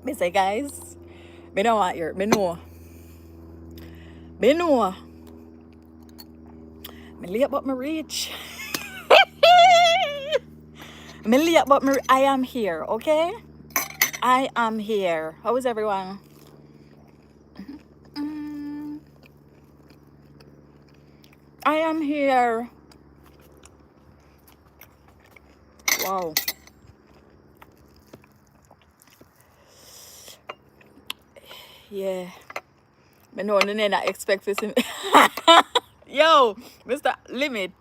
Me say, guys, me know what you're, me know. Me know. Me late but me reach. Me late but me, I am here, okay? I am here. How is everyone? Mm, I am here. Wow. Yeah. Me know no not expect to see me. Yo, Mr. Limit.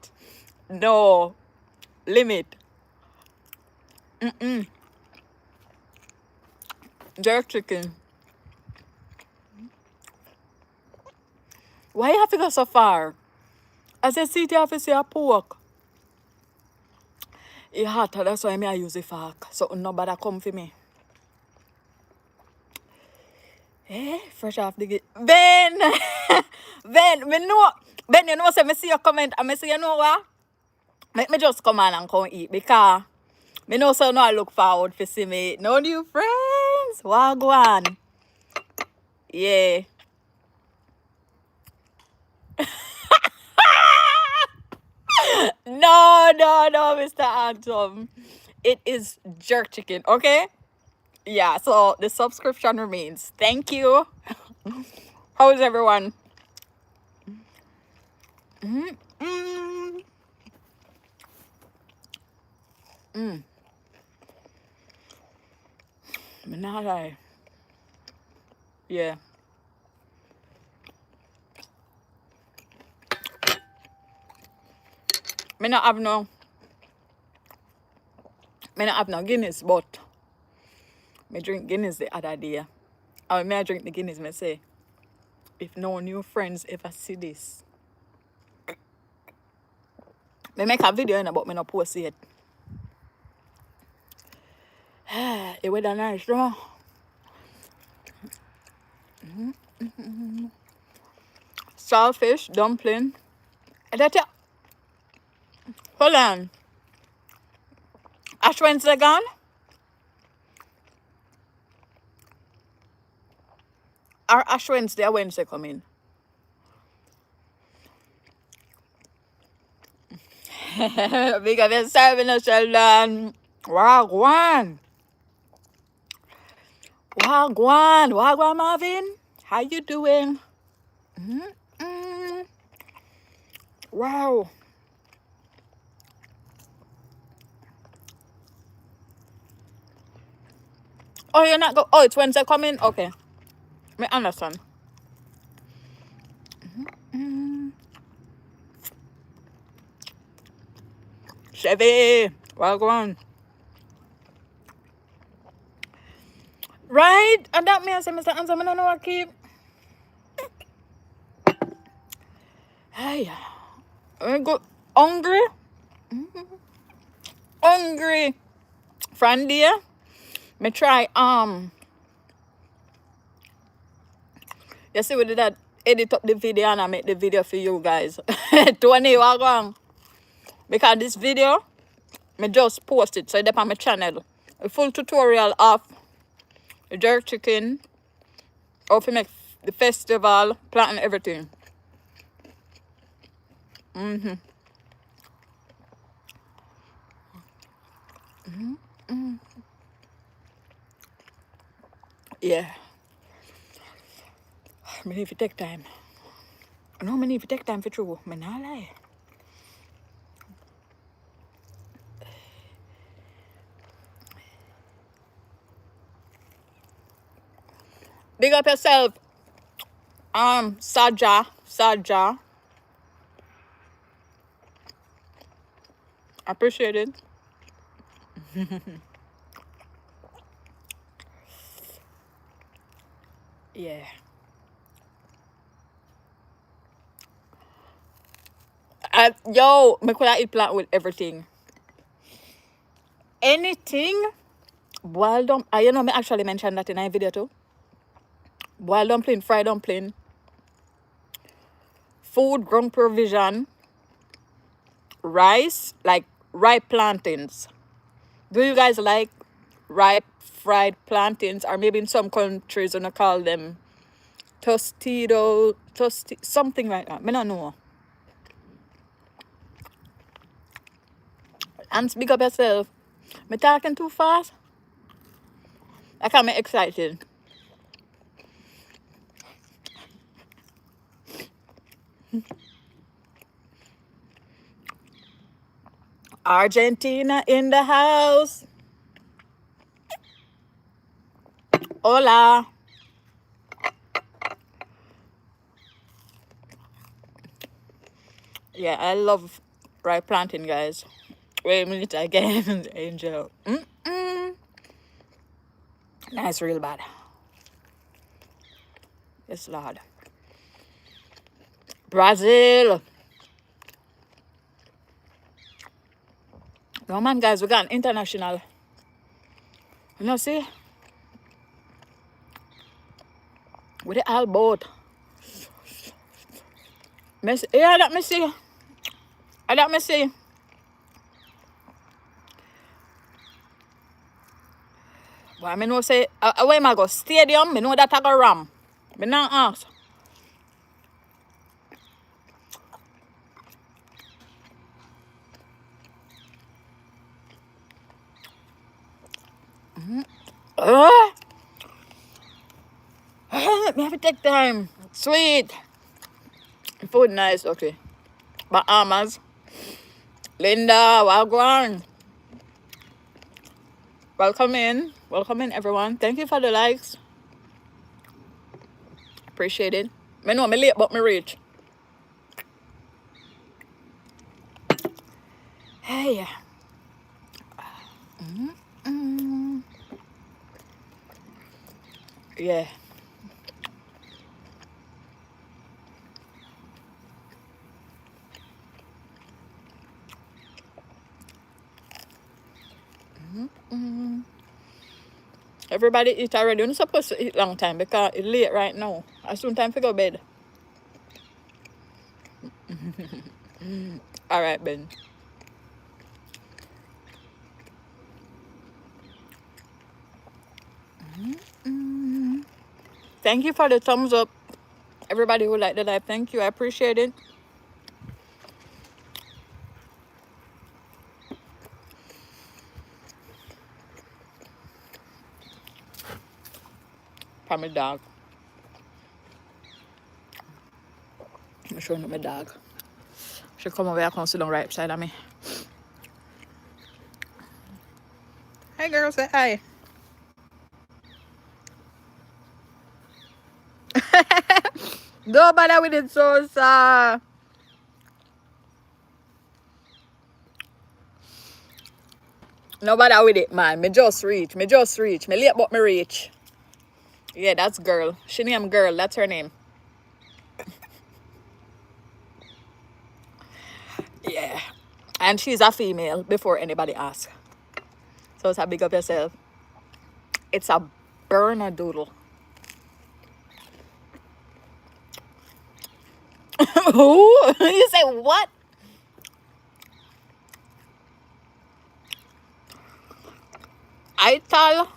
No. Limit. Jerk chicken. Why you have to go so far? I said, see, you have to see a pork. It hot, that's why I use a fork. So nobody come for me. Eh, fresh off the gate. Ben! Ben, me know. Ben, you know, say, me see your comment and me say, you know what? Make me just come on and come eat because me know so now I look forward to see me. No new friends. Wagwan. Yeah. No, Mr. Antom. It is jerk chicken, okay? Yeah, so the subscription remains. Thank you. How is everyone? Mm. Me not lie. Yeah. Me not have no Guinness, but me drink Guinness the other day. Or me I drink the Guinness, me say, if no new friends ever see this. Me make a video in but me not post it. It weather nice, though. Saltfish, dumpling. That ya. Hold on. Ash Wednesday gone? Or Ash Wednesday or Wednesday coming? Big of your serving us, Sheldon. Wagwan. Wagwan, Marvin. How you doing? Wow. Oh, you're not go. Oh, it's Wednesday coming. Okay, me understand. Chevy, wagwan. Right, and that means Mr. Answer, I don't know what keep. Hey, I go hungry. Hungry. Friend dear, me try you see we did that edit up the video and I make the video for you guys. 20 wagwan. Because this video me just post it so it's on my channel. A full tutorial of the jerk chicken, how to make the festival, planting everything. Yeah. Me need to take time. No, me need to take time for true. Me not lie. Big up yourself. Saja. Appreciate it. Yeah. Yo, me could eat plant with everything. Anything. Boiled dumpling. You know, me actually mentioned that in a video too. Boiled dumpling, fried dumpling, food, ground provision, rice, like ripe plantains. Do you guys like ripe fried plantains, or maybe in some countries when I call them something like that. I don't know. And speak up yourself. Me talking too fast? I can't be excited. Argentina in the house. Hola. Yeah, I love ripe plantain, guys. Wait a minute again, Angel. That's real bad. Yes, Lord. Brazil. No man, guys, we got an international. You know, see? With the all boat. Yeah, let me see. Let me see. But I know say, where am I go? Stadium, I know that I go ram. I not ask. Me have to take time. Sweet. Food nice, okay. Bahamas. Linda, wagwan. Welcome in. Welcome in, everyone. Thank you for the likes. Appreciate it. I know I'm late, but me reach. Hey. Yeah. Everybody eat already. You're not supposed to eat long time because it's late right now. I soon time to go bed. All right, Ben. Thank you for the thumbs up. Everybody who liked the live, thank you. I appreciate it. For my dog. I'm showing you my dog. She come over here and sit down right beside of me. Hey girl, say hi. Don't bother with it, so no bother with it, man. Me just reach. Me late but me reach. Yeah, that's girl. She name girl. That's her name. Yeah. And she's a female before anybody asks. So it's a big up yourself. It's a Bernedoodle. Who? You say what? ITAL.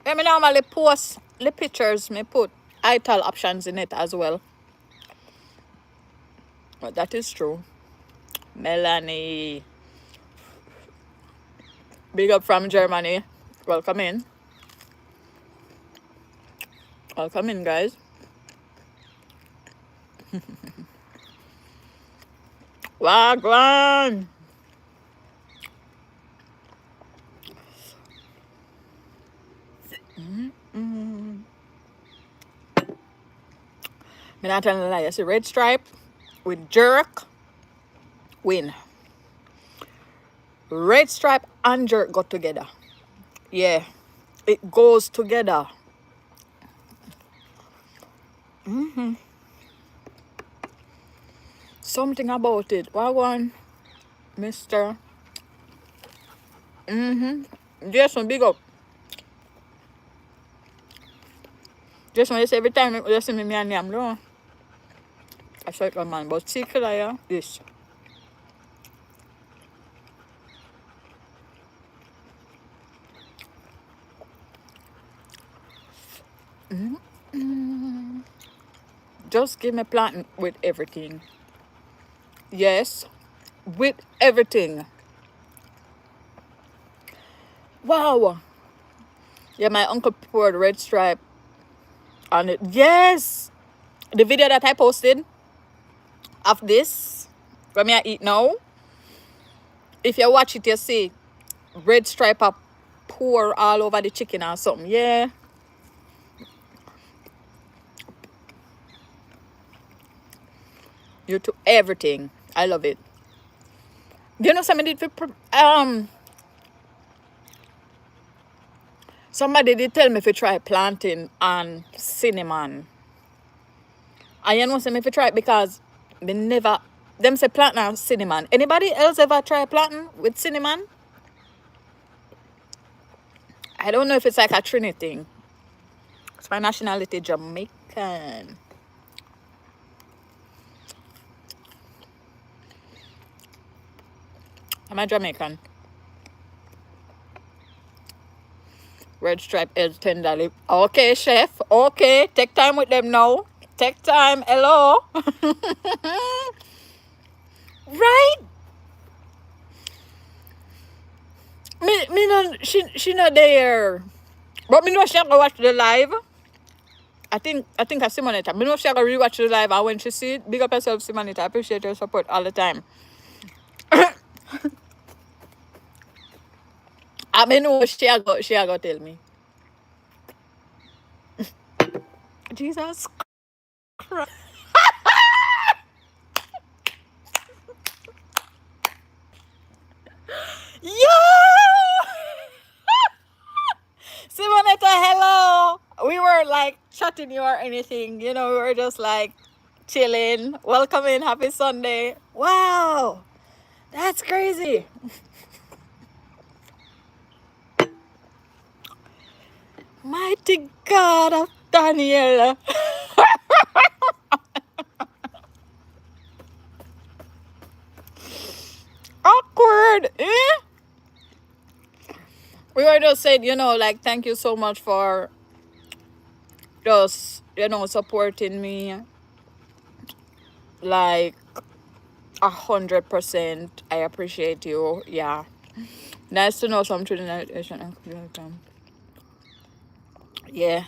Let me normally post the pictures. Me put ITAL options in it as well. But that is true. Melanie. Big up from Germany. Welcome in. Welcome in, guys. Wagwan. I'm not telling a lie. I see red stripe with jerk win. Red stripe and jerk got together. Yeah, it goes together. Something about it. Wagwan, Mr. Jason, big up. Jason, you say every time you see me and yam, no? I saw it, man. But secret, yeah, this. Just give me plantain with everything. Yes, with everything. Wow. Yeah, my uncle poured red stripe on it. Yes. The video that I posted of this, when I eat now, if you watch it, you see red stripe up pour all over the chicken or something. Yeah. You to everything. I love it. You know somebody did somebody did tell me if you try plantain and cinnamon. And you know some if you try it because me never them say plantain and cinnamon. Anybody else ever try plantain with cinnamon? I don't know if it's like a Trinity thing. It's my nationality Jamaican. Am I Jamaican? Red stripe is tenderly. Okay, chef. Okay, take time with them now. Take time. Hello. Right? Me no, she not there. But me know she gonna watch the live. I think I Simonetta. Me know she gonna rewatch the live, and when she see it, big up yourself, Simonetta. I appreciate your support all the time. I mean, know she a go tell me. Jesus Christ. Yo! Simonetta, hello. We were like chatting you or anything. You know, we were just like chilling. Welcome in. Happy Sunday. Wow. That's crazy. Mighty God of Daniel. Awkward. Eh? We were just saying, you know, like, thank you so much for just, you know, supporting me. Like, 100%. I appreciate you. Yeah. Nice to know some Trinidad Asian. Yeah.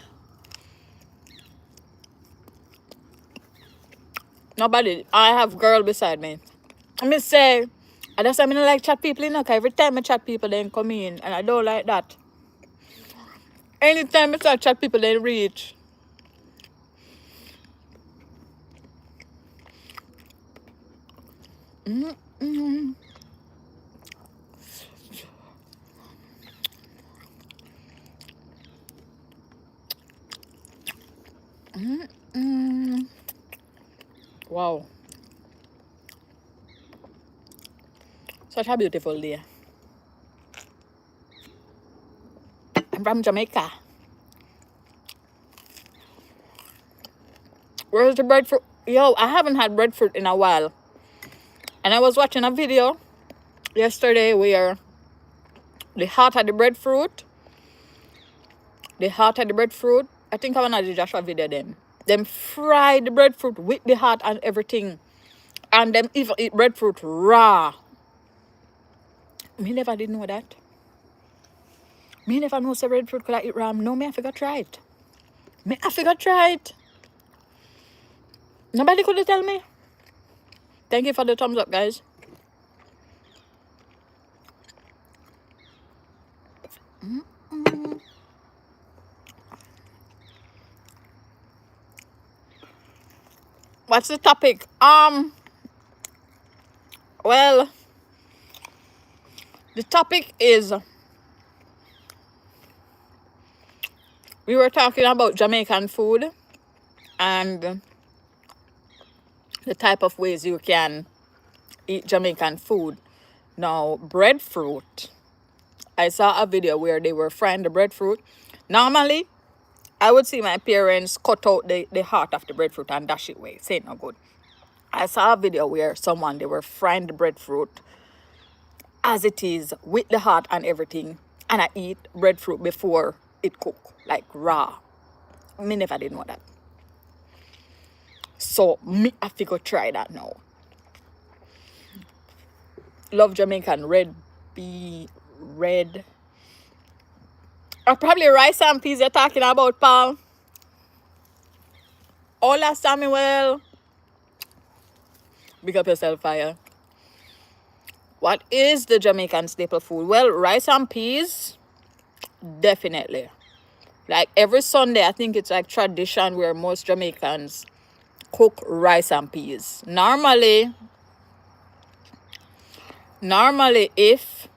Nobody. I have girl beside me. I me say, I just I mean like chat people, you know, 'cause every time I chat people, then come in, and I don't like that. Anytime I start chat people, they reach. Mm-mm. Mm-mm. Wow. Such a beautiful day. I'm from Jamaica. Where's the breadfruit? Yo, I haven't had breadfruit in a while. And I was watching a video yesterday where the heart of the breadfruit, I think I wanna do Joshua video them. Them fry the breadfruit with the heart and everything. And them even eat breadfruit raw. Me never did know that. Me never know say breadfruit could I eat raw. No, me I forgot try it. Me I forgot try it. Nobody could tell me. Thank you for the thumbs up, guys. What's the topic? Well, the topic is we were talking about Jamaican food and the type of ways you can eat Jamaican food. Now, breadfruit. I saw a video where they were frying the breadfruit. Normally, I would see my parents cut out the heart of the breadfruit and dash it away. Say it no good. I saw a video where they were frying the breadfruit as it is with the heart and everything. And I eat breadfruit before it cook, like raw. Me never did know that. So me have to go try that now. Love Jamaican red. Or probably rice and peas you're talking about, pal. Hola, Samuel. Big up yourself, fire. What is the Jamaican staple food? Well, rice and peas, definitely. Like every Sunday, I think it's like tradition where most Jamaicans cook rice and peas. Normally, if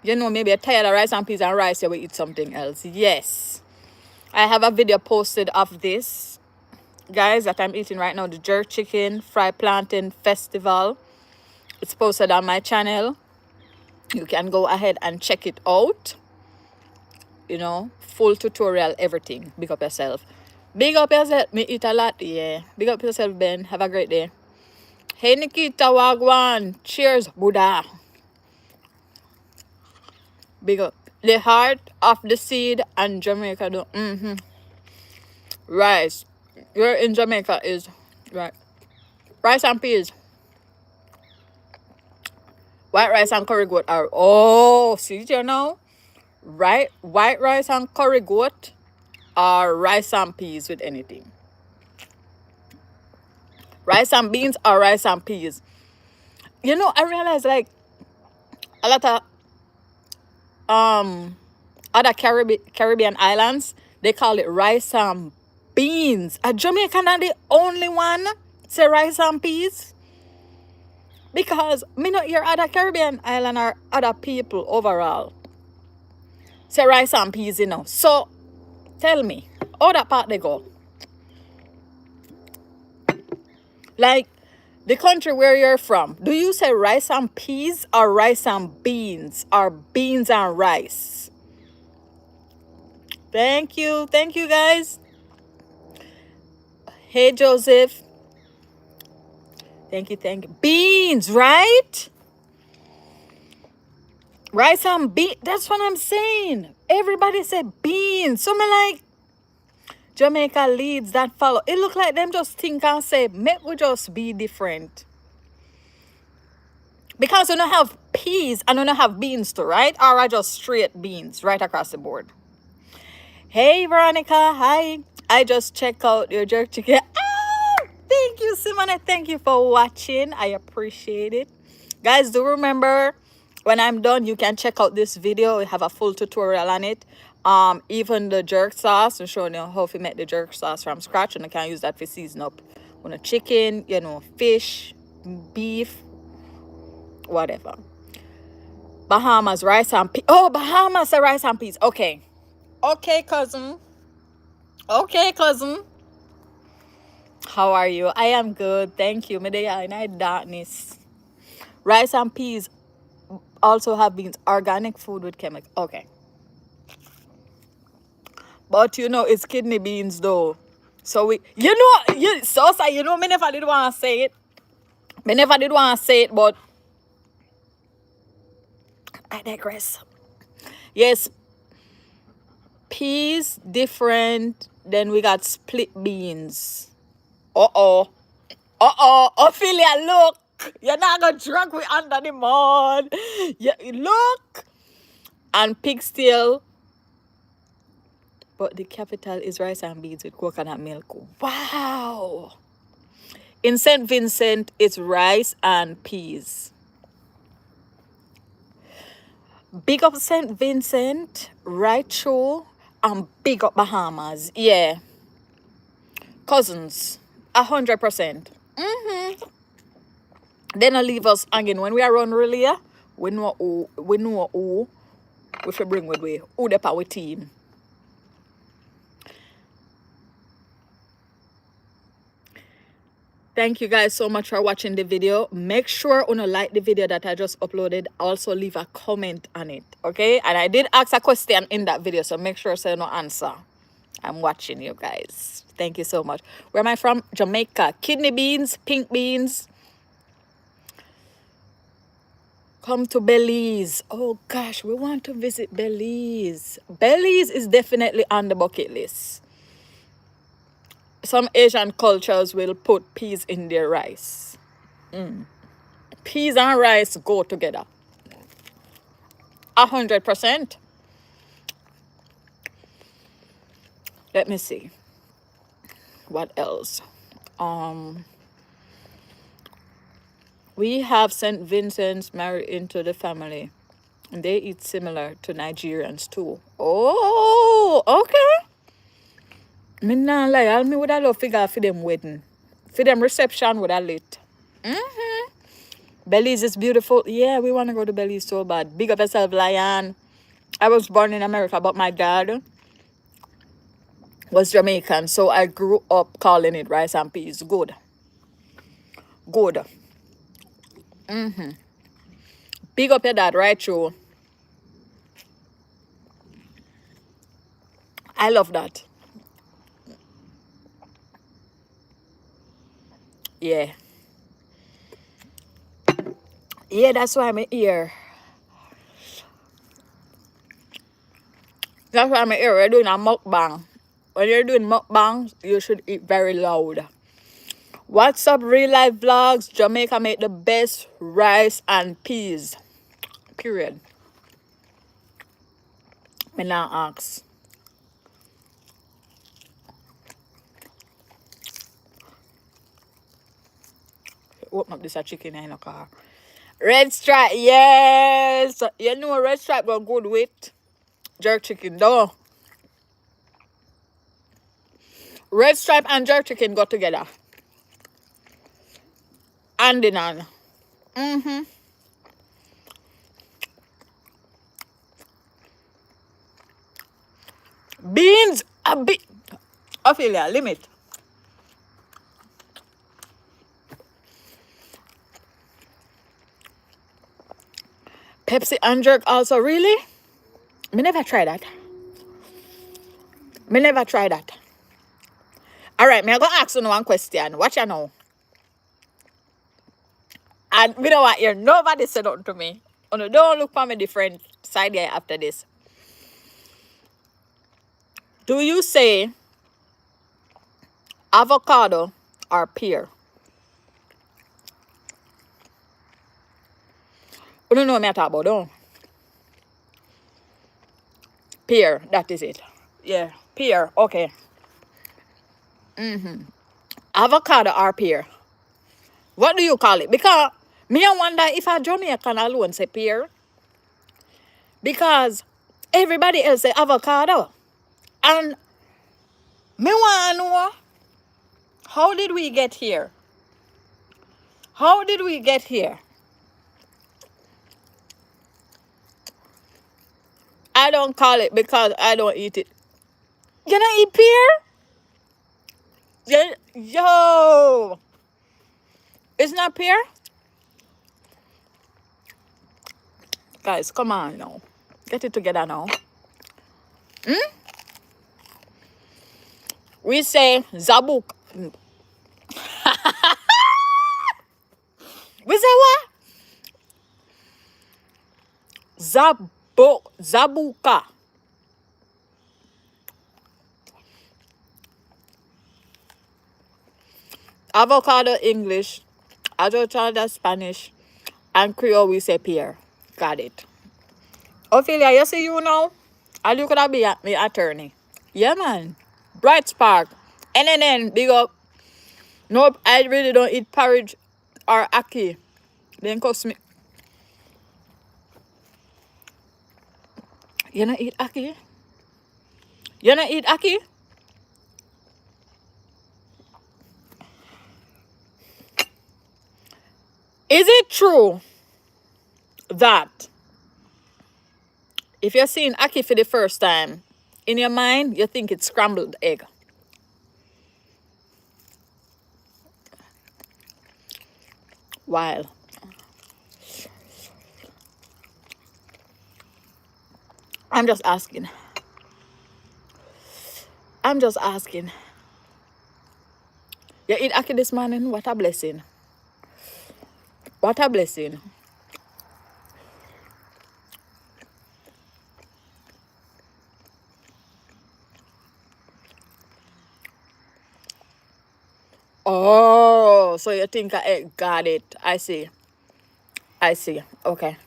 you know maybe you're tired of rice and peas and rice, you will eat something else. Yes, I have a video posted of this, guys, that I'm eating right now. The jerk chicken fried plantain festival. It's posted on my channel. You can go ahead and check it out. You know, full tutorial, everything. Big up yourself. Big up yourself. Me eat a lot, yeah. Big up yourself, Ben. Have a great day. Hey, Nikita Wagwan. Cheers, Buddha. Big up. The heart of the seed and Jamaica do. Rice. You're in Jamaica is right. Rice and peas. White rice and curry goat are see you know? Right, white rice and curry goat or rice and peas with anything. Rice and beans or rice and peas. You know, I realize like a lot of other Caribbean islands, they call it rice and beans. A Jamaican are the only one say rice and peas. Because me not hear other Caribbean island or other people overall say rice and peas, you know. So tell me, how that part they go? Like the country where you're from, do you say rice and peas or rice and beans or beans and rice? Thank you guys. Hey Joseph. Thank you. Beans, right? Rice and beans. That's what I'm saying. Everybody said beans. So me like Jamaica leads that follow. It look like them just think and say, make we just be different. Because we don't have peas and we don't have beans too, right? Or I just straight beans right across the board. Hey Veronica, hi. I just check out your jerk chicken. Thank you, Simone. Thank you for watching. I appreciate it. Guys, do remember, when I'm done, you can check out this video. We have a full tutorial on it. Even the jerk sauce, I'm showing you how to make the jerk sauce from scratch, and I can use that for season up on a chicken, you know, fish, beef, whatever. Bahamas rice and peas. Oh, Bahamas rice and peas. Okay, cousin. How are you? I am good, thank you. Medea in darkness. Rice and peas also have beans. Organic food with chemical. Okay. But you know, it's kidney beans though. So me never did want to say it. But I digress. Yes, peas different. Then we got split beans. Ophelia, look. You're not gonna drunk with under the mud. Yeah, look. And pigtail. But the capital is rice and beans with coconut milk. Wow. In St. Vincent, it's rice and peas. Big up St. Vincent, right through, and big up Bahamas. Yeah. Cousins. 100%. They don't leave us hanging. When we are run really, we know who we should bring with we. Who the power team. Thank you guys so much for watching the video. Make sure you like the video that I just uploaded. Also leave a comment on it. Okay? And I did ask a question in that video, so make sure you say no answer. I'm watching you guys. Thank you so much. Where am I from? Jamaica. Kidney beans, pink beans, Come to Belize. Oh gosh, we want to visit Belize. Belize is definitely on the bucket list. Some Asian cultures will put peas in their rice. Peas and rice go together. 100%. Let me see. What else? We have St. Vincent's married into the family. And they eat similar to Nigerians too. Oh, okay. Me nah lie, all me would have love figure for them wedding. For them reception would have lit. Belize is beautiful. Yeah, we want to go to Belize so bad. Big up yourself, Lion. I was born in America, but my dad was Jamaican, so I grew up calling it rice and peas. Good. Good. Big up your dad, right through. I love that. Yeah. Yeah, that's why I'm here. That's why I'm here. We're doing a mukbang. When you're doing mukbang, you should eat very loud. What's up, real life vlogs? Jamaica make the best rice and peas. Period. Me now ask. Open up this a chicken in the car. Red stripe, yes. You know red stripe go good with jerk chicken, though. Red stripe and jerk chicken go together. And in on. Beans, a bit. Ophelia, limit. Pepsi and jerk also, really? Me never try that. Me never try that. Alright, me I go ask you one question. Watch you know. And we don't want hear nobody say nothing to me. Oh, don't look for me different side here after this. Do you say avocado or pear? You don't know what I talk about, don't? Pear, that is it. Yeah, pear, okay. Avocado or pear? What do you call it? Because me I wonder if a Jamaican alone say pear. Because everybody else say avocado. And me want to know, how did we get here? How did we get here? I don't call it because I don't eat it. You don't eat pear? Yo! It's not pear? Guys, come on now. Get it together now. We say zabuk. We say what? Zabuka. Avocado English, avocado Spanish, and Creole we say pear. Got it. Ophelia, you see you now? And you could have been my attorney. Yeah, man. Bright Spark. NNN, big up. Nope, I really don't eat porridge or ackee. Then cost me. You don't eat ackee? You don't eat ackee? Is it true that if you're seeing ackee for the first time, in your mind, you think it's scrambled egg? While I'm just asking. I'm just asking. You eat ackee this morning? What a blessing. What a blessing. Oh, so you think I got it. I see. I see. Okay.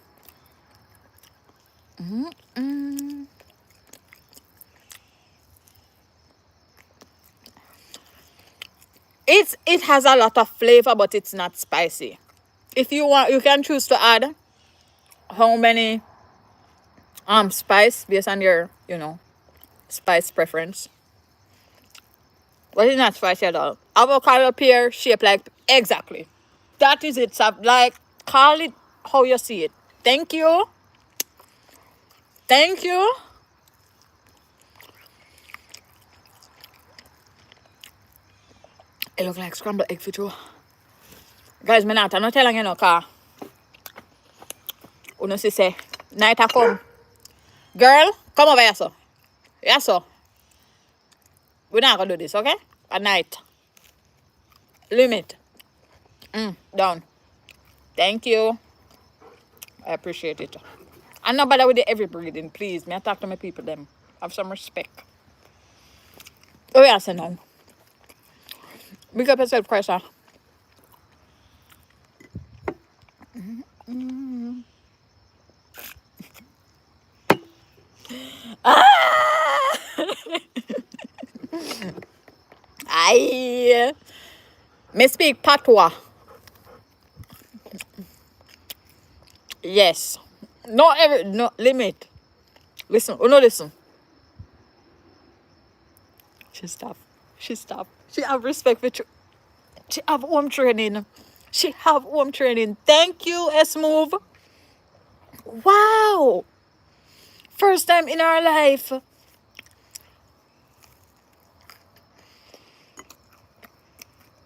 It has a lot of flavor, but it's not spicy. If you want, you can choose to add how many spice based on your, spice preference. But it's not spicy at all. Avocado pear shaped like exactly. That is it. So like call it how you see it. Thank you. Thank you. It look like scrambled egg for you. Guys, I'm not telling you no car. Uno see say, night a come. Girl, come over here, so. Yeah, so. We're not gonna do this, okay? At night. Limit. Down. Thank you. I appreciate it. I'm not bother with the every breeding, please. Me I talk to my people them. Have some respect. Oh yeah, so now. Big up yourself, Cressa. I me speak patois. Yes. No limit. Listen, no listen. She stop. She stop. She have respect for she have home training. She have home training. Thank you, S Move. Wow. First time in our life.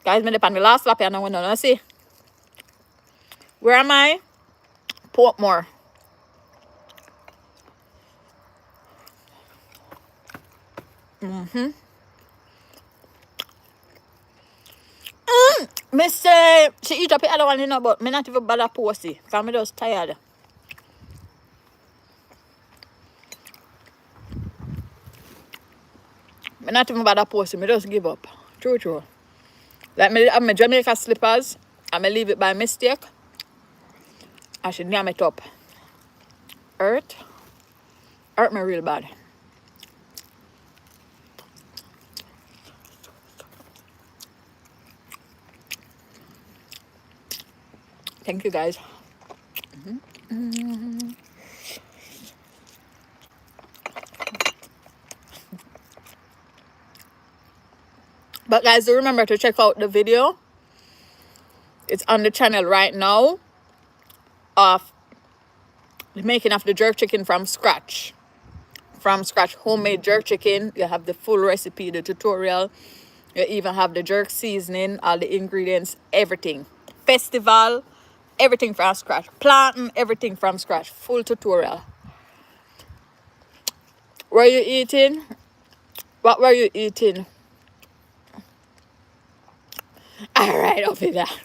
Guys, me depend the last lap and I want to see. Where am I? Portmore. Me say she eat up the other one, but me not even bother post it. Cause me just tired. Me not even bother post it. Me just give up. True. Like me have my Jamaican slippers and me leave it by mistake. I should name it up. Hurt me real bad. Thank you guys. But guys, do remember to check out the video. It's on the channel right now of the making of the jerk chicken from scratch. From scratch, homemade jerk chicken. You have the full recipe, the tutorial. You even have the jerk seasoning, all the ingredients, everything. Festival, everything from scratch. Planting, everything from scratch. Full tutorial. Were you eating? What were you eating? Alright, off with that.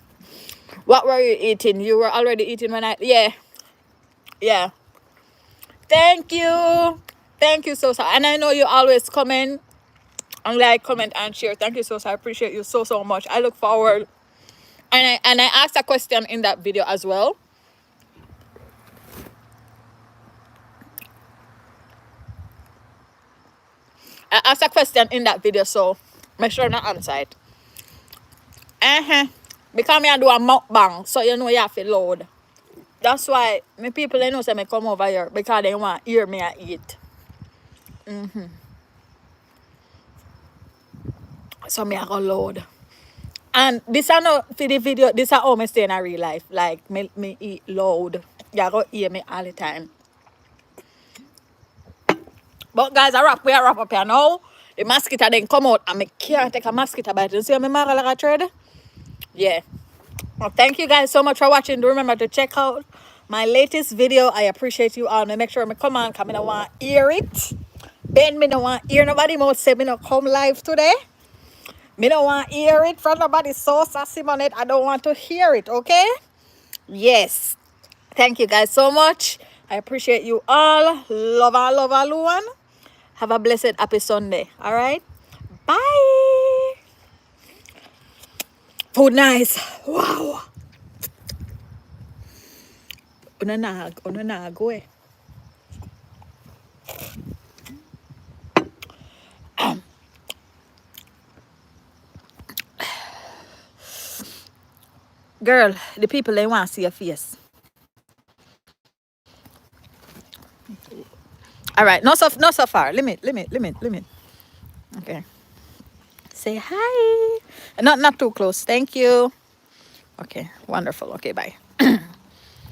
What were you eating? You were already eating when I... Yeah. Thank you. Thank you so. And I know you always comment and like, comment and share. Thank you so. I appreciate you so much. I look forward. And I asked a question in that video as well. I asked a question in that video, so make sure not answer it. Because me I do a mukbang, so you know you have to load. That's why my people they know say me come over here because they want to hear me I eat. So me I go load. And this are not for the video, this are how me stay in a real life. Like me eat loud. You go hear me all the time. But guys, we are wrap up here now. The mosquito then come out and I can't take a mosquito bite. You see me mark like a thread? Yeah. Well, thank you guys so much for watching. Do remember to check out my latest video. I appreciate you all. Make sure me come on because I don't want to hear it. Ben, me don't want to hear nobody more say me not come live today. Me don't want to hear it from nobody so sassy on it. I don't want to hear it, okay? Yes. Thank you guys so much. I appreciate you all. Love all one. Have a blessed, happy Sunday. All right? Bye. Food nice. Wow. Una go. Girl, the people they want to see your face. All right, not so far. Limit. Okay. Say hi. Not too close. Thank you. Okay, wonderful. Okay, bye.